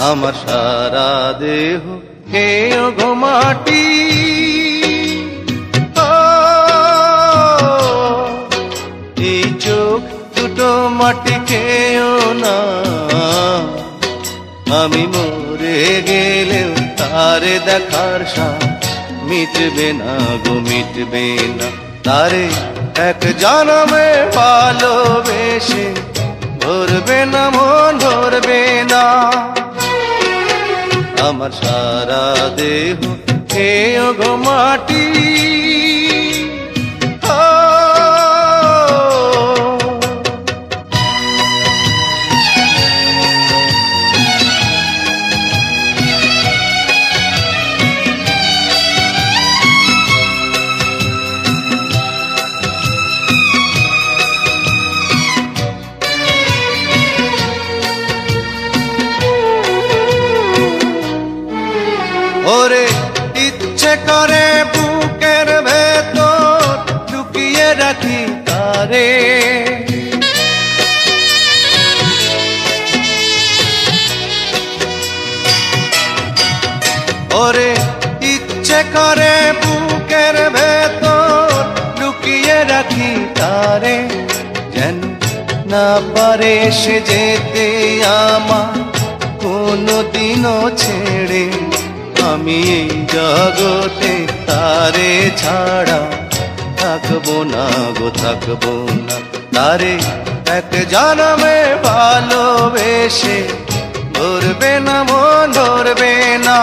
আমার সারা দেহ খেয়ে গো মাটি। এই চোখ দুটো মাটি খেয়েও না, আমি মরে গেলেও তারে দেখার সাথ মিটবে না গো, মিটবে না। তারে এক জনমে ভালোবেসে ধরবে না মন, ধরবে না। আমার সারা দেহ খেয়ে গো মাটি। ওরে ইচ্ছে করে বুকের ভেতর লুকিয়ে রাখি তারে, ওরে ইচ্ছে করে বুকের ভেতর লুকিয়ে রাখি তারে, যেন না পারে সে যেতে আমার কোনদিনও ছেড়ে। আমি এই জগতে তারে ছাড়া থাকবো না গো, থাকবো না। তারে এক জনমে ভালোবেসে ধরবে না মন, ধরবে না।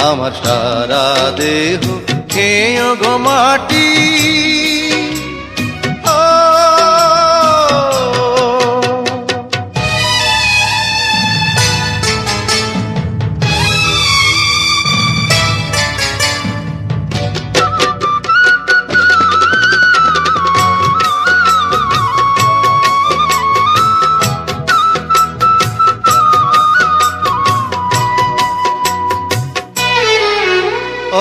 আমার সারা দেহ খেয়ে গো মাটি।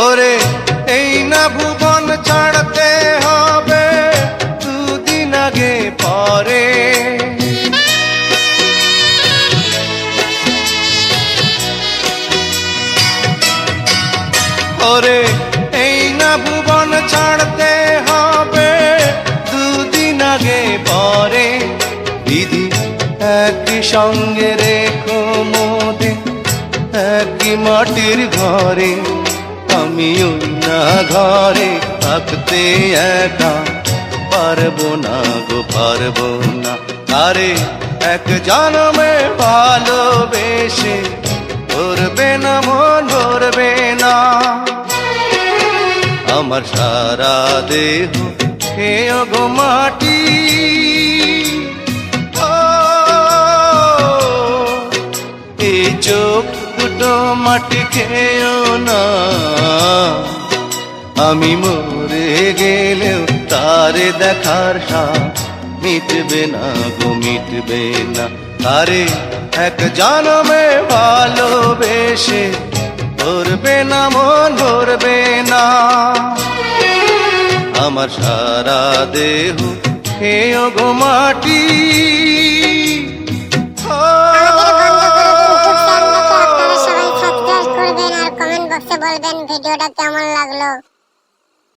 ওরে এই না ভুবন ছাড়তে হবে দুদিন আগে পরে, ওরে এই না ভুবন ছাড়তে হবে দুদিন আগে পরে। দিদি একই সঙ্গে রেখো মোদের একই মাটির ঘরে, আমি ওই না ঘরে থাকতে একা পারবো না গো, পারবো না। আরে এক জনমে ভালোবেসে ধরবে না মন, ধরবে না। আমার সারা দেহ খেয়ে গো মাটি। এই চোখ দুটো মাটি খেয়েও না, আমি মরে গেলেও তারে দেখার সাথ মিটবে না গো, মিটবে না। তারে এক জনমে ভালোবেসে ধরবে না মন, ধরবে না। আমার সারা দেহ খেয়ে গো মাটি। বলবেন ভিডিওটা কেমন লাগলো।